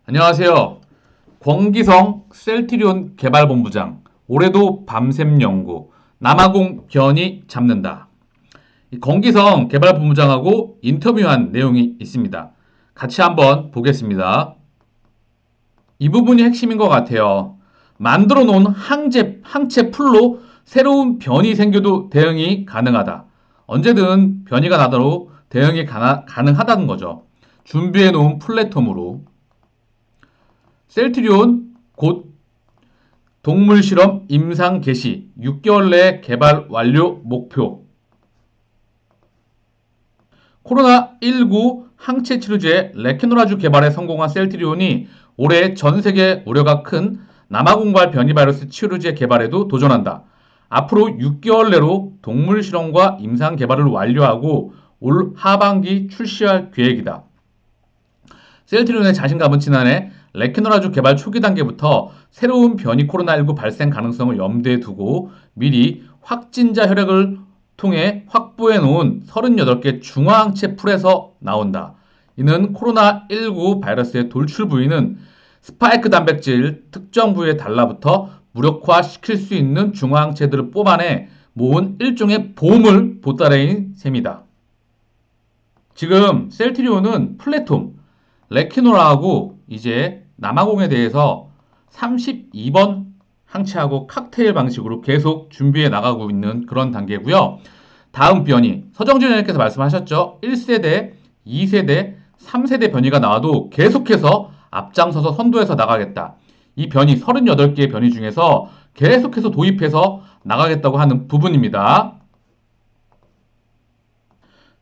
안녕하세요. 권기성 셀트리온 개발본부장, 올해도 밤샘 연구, 남아공 변이 잡는다. 이 권기성 개발본부장하고 인터뷰한 내용이 있습니다. 같이 한번 보겠습니다. 이 부분이 핵심인 것 같아요. 만들어 놓은 항체 풀로 새로운 변이 생겨도 대응이 가능하다. 언제든 변이가 나도 대응이 가능하다는 거죠. 준비해 놓은 플랫폼으로. 셀트리온 곧 동물 실험 임상 개시 6개월 내 개발 완료 목표. 코로나19 항체 치료제 레케노라주 개발에 성공한 셀트리온이 올해 전 세계 우려가 큰 남아공발 변이 바이러스 치료제 개발에도 도전한다. 앞으로 6개월 내로 동물 실험과 임상 개발을 완료하고 올 하반기 출시할 계획이다. 셀트리온의 자신감은 지난해 레케노라주 개발 초기 단계부터 새로운 변이 코로나19 발생 가능성을 염두에 두고 미리 확진자 혈액을 통해 확보해 놓은 38개 중화항체 풀에서 나온다. 이는 코로나19 바이러스의 돌출 부위는 스파이크 단백질 특정 부위에 달라붙어 무력화시킬 수 있는 중화항체들을 뽑아내 모은 일종의 보물 보따리인 셈이다. 지금 셀트리온은 플랫폼 레키노라하고 이제 남아공에 대해서 32번 항체하고 칵테일 방식으로 계속 준비해 나가고 있는 그런 단계고요. 다음 변이 서정진 의원님께서 말씀하셨죠. 1세대, 2세대, 3세대 변이가 나와도 계속해서 앞장서서 선도해서 나가겠다. 이 변이 38개의 변이 중에서 계속해서 도입해서 나가겠다고 하는 부분입니다.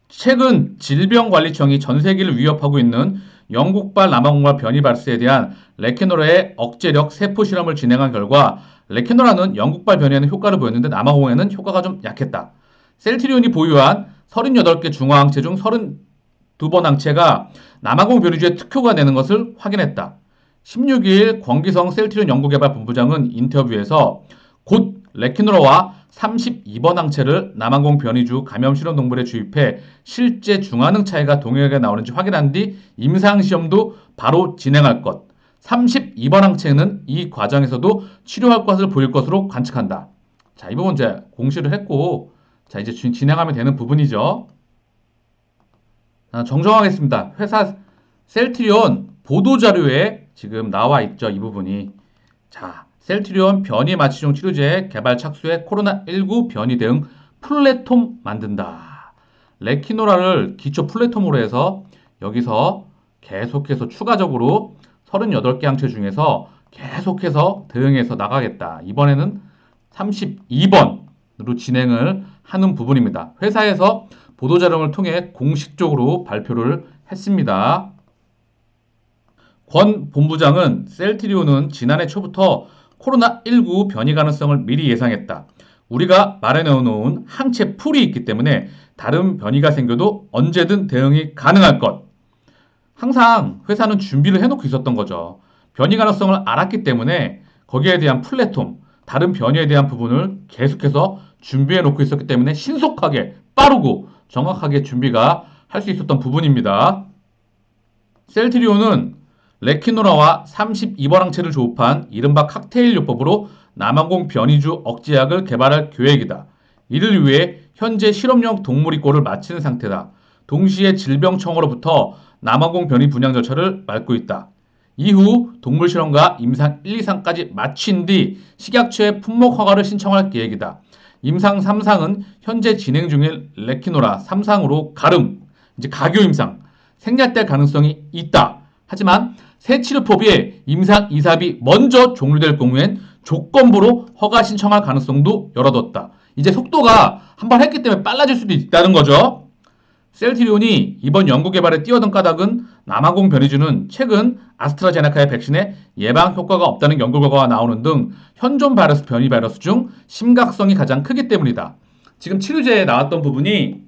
최근 질병관리청이 전 세계를 위협하고 있는 영국발 남아공발 변이 바이러스에 대한 레케노라의 억제력 세포 실험을 진행한 결과 레케노라는 영국발 변이에는 효과를 보였는데 남아공에는 효과가 좀 약했다. 셀트리온이 보유한 38개 중화항체 중 32번 항체가 남아공 변이주에 특효가 되는 것을 확인했다. 16일 권기성 셀트리온 연구개발본부장은 인터뷰에서 곧 레키노라와 32번 항체를 남아공 변이주 감염 실험 동물에 주입해 실제 중화능 차이가 동일하게 나오는지 확인한 뒤 임상시험도 바로 진행할 것. 32번 항체는 이 과정에서도 치료 효과를 보일 것으로 관측한다. 자, 이 부분 이제 공시를 했고, 자, 이제 진행하면 되는 부분이죠. 정정하겠습니다. 회사 셀트리온 보도자료에 지금 나와 있죠. 이 부분이. 자, 셀트리온 변이 마취종 치료제 개발 착수에 코로나19 변이 대응 플랫폼 만든다. 레키노라를 기초 플랫폼으로 해서 여기서 계속해서 추가적으로 38개 항체 중에서 계속해서 대응해서 나가겠다. 이번에는 32번으로 진행을 하는 부분입니다. 회사에서 보도자료를 통해 공식적으로 발표를 했습니다. 권 본부장은 셀트리온은 지난해 초부터 코로나19 변이 가능성을 미리 예상했다. 우리가 마련해놓은 항체 풀이 있기 때문에 다른 변이가 생겨도 언제든 대응이 가능할 것. 항상 회사는 준비를 해놓고 있었던 거죠. 변이 가능성을 알았기 때문에 거기에 대한 플랫폼, 다른 변이에 대한 부분을 계속해서 준비해놓고 있었기 때문에 신속하게, 빠르고 정확하게 준비가 할 수 있었던 부분입니다. 셀트리온은 레키노라와 32번 항체를 조합한 이른바 칵테일 요법으로 남아공 변이주 억제약을 개발할 계획이다. 이를 위해 현재 실험용 동물 입고를 마친 상태다. 동시에 질병청으로부터 남아공 변이 분양 절차를 밟고 있다. 이후 동물 실험과 임상 1, 2상까지 마친 뒤 식약처에 품목 허가를 신청할 계획이다. 임상 3상은 현재 진행 중인 레키노라 3상으로 이제 가교 임상, 생략될 가능성이 있다. 하지만 새 치료법이 임상 2삽이 먼저 종료될 경우엔 조건부로 허가 신청할 가능성도 열어뒀다. 이제 속도가 한 번 했기 때문에 빨라질 수도 있다는 거죠. 셀트리온이 이번 연구 개발에 뛰어든 까닭은 남아공 변이주는 최근 아스트라제네카의 백신에 예방 효과가 없다는 연구 결과가 나오는 등 현존 바이러스 변이 바이러스 중 심각성이 가장 크기 때문이다. 지금 치료제에 나왔던 부분이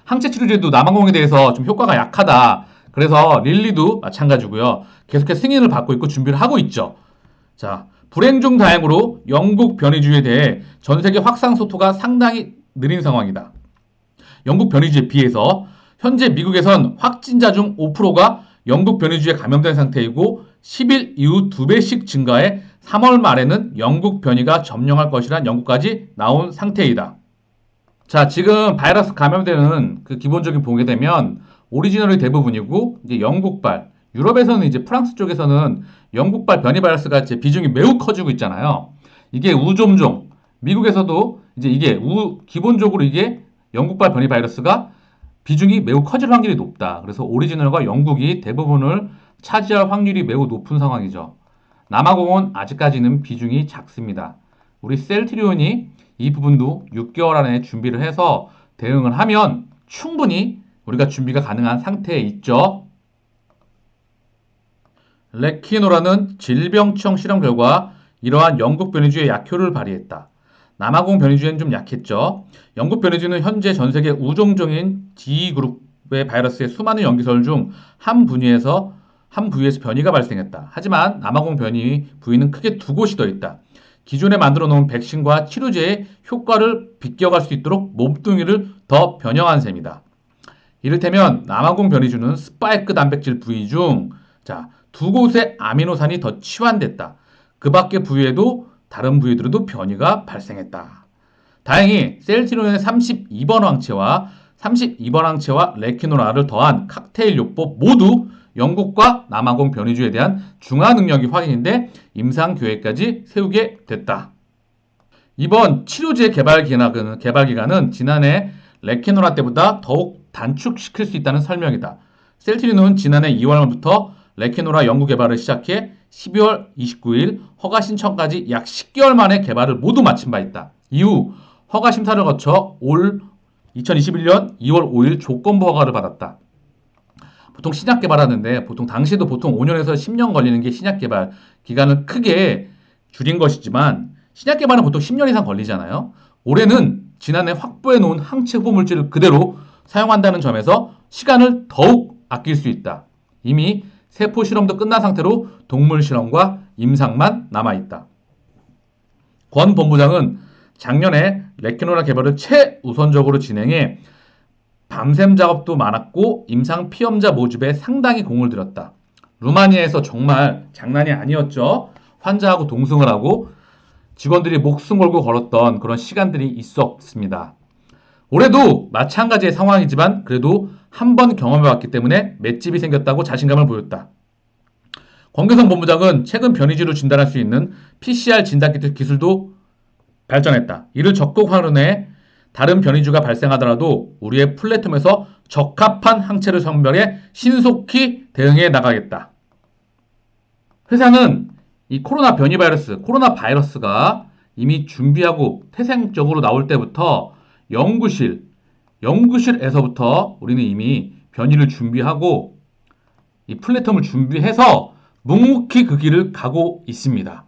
항체 치료제도 남아공에 대해서 좀 효과가 약하다. 그래서 릴리도 마찬가지고요. 계속해서 승인을 받고 있고 준비를 하고 있죠. 자, 불행 중 다행으로 영국 변이주에 대해 전 세계 확산 속도가 상당히 느린 상황이다. 영국 변이주에 비해서 현재 미국에선 확진자 중 5%가 영국 변이주에 감염된 상태이고 10일 이후 2배씩 증가해 3월 말에는 영국 변이가 점령할 것이란 연구까지 나온 상태이다. 자, 지금 바이러스 감염되는 그 기본적인 보게 되면 오리지널이 대부분이고 이제 영국발, 유럽에서는 이제 프랑스 쪽에서는 영국발 변이 바이러스가 이제 비중이 매우 커지고 있잖아요. 이게 우종종, 미국에서도 이제 이게 기본적으로 이게 영국발 변이 바이러스가 비중이 매우 커질 확률이 높다. 그래서 오리지널과 영국이 대부분을 차지할 확률이 매우 높은 상황이죠. 남아공은 아직까지는 비중이 작습니다. 우리 셀트리온이 이 부분도 6개월 안에 준비를 해서 대응을 하면 충분히 우리가 준비가 가능한 상태에 있죠. 레키노라는 질병청 실험 결과 이러한 영국 변이주의 약효를 발휘했다. 남아공 변이주에는 좀 약했죠. 영국 변이주는 현재 전 세계 우종종인 G그룹의 바이러스의 수많은 연기설 중 한 부위에서 변이가 발생했다. 하지만 남아공 변이 부위는 크게 두 곳이 더 있다. 기존에 만들어 놓은 백신과 치료제의 효과를 비껴갈 수 있도록 몸뚱이를 더 변형한 셈이다. 이를테면 남아공 변이주는 스파이크 단백질 부위 중 두 곳의 아미노산이 더 치환됐다. 그 밖의 부위에도 다른 부위들에도 변이가 발생했다. 다행히 셀트리온의 32번 항체와 32번 항체와 레키노라를 더한 칵테일 요법 모두 영국과 남아공 변이주에 대한 중화 능력이 확인인데 임상 계획까지 세우게 됐다. 이번 치료제 개발 기간은 지난해 레키노라 때보다 더욱 단축시킬 수 있다는 설명이다. 셀트리온은 지난해 2월부터 레키노라 연구 개발을 시작해 12월 29일 허가 신청까지 약 10개월 만에 개발을 모두 마친 바 있다. 이후 허가 심사를 거쳐 올 2021년 2월 5일 조건부 허가를 받았다. 보통 신약 개발하는데 당시에도 보통 5년에서 10년 걸리는 게 신약 개발 기간을 크게 줄인 것이지만 신약 개발은 보통 10년 이상 걸리잖아요. 올해는 지난해 확보해 놓은 항체 후보 물질을 그대로 사용한다는 점에서 시간을 더욱 아낄 수 있다. 이미 세포 실험도 끝난 상태로 동물 실험과 임상만 남아있다. 권 본부장은 작년에 레키노라 개발을 최우선적으로 진행해 밤샘 작업도 많았고 임상 피험자 모집에 상당히 공을 들였다. 루마니아에서 정말 장난이 아니었죠. 환자하고 동승을 하고 직원들이 목숨 걸고 걸었던 그런 시간들이 있었습니다. 올해도 마찬가지의 상황이지만 그래도 한 번 경험해왔기 때문에 맷집이 생겼다고 자신감을 보였다. 권계성 본부장은 최근 변이주를 진단할 수 있는 PCR 진단키트 기술도 발전했다. 이를 적극 활용해 다른 변이주가 발생하더라도 우리의 플랫폼에서 적합한 항체를 선별해 신속히 대응해 나가겠다. 회사는 이 코로나 바이러스가 이미 준비하고 태생적으로 나올 때부터 연구실에서부터 우리는 이미 변이를 준비하고 이 플랫폼을 준비해서 묵묵히 그 길을 가고 있습니다.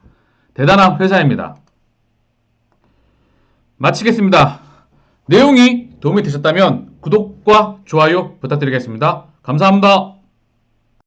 대단한 회사입니다. 마치겠습니다. 내용이 도움이 되셨다면 구독과 좋아요 부탁드리겠습니다. 감사합니다.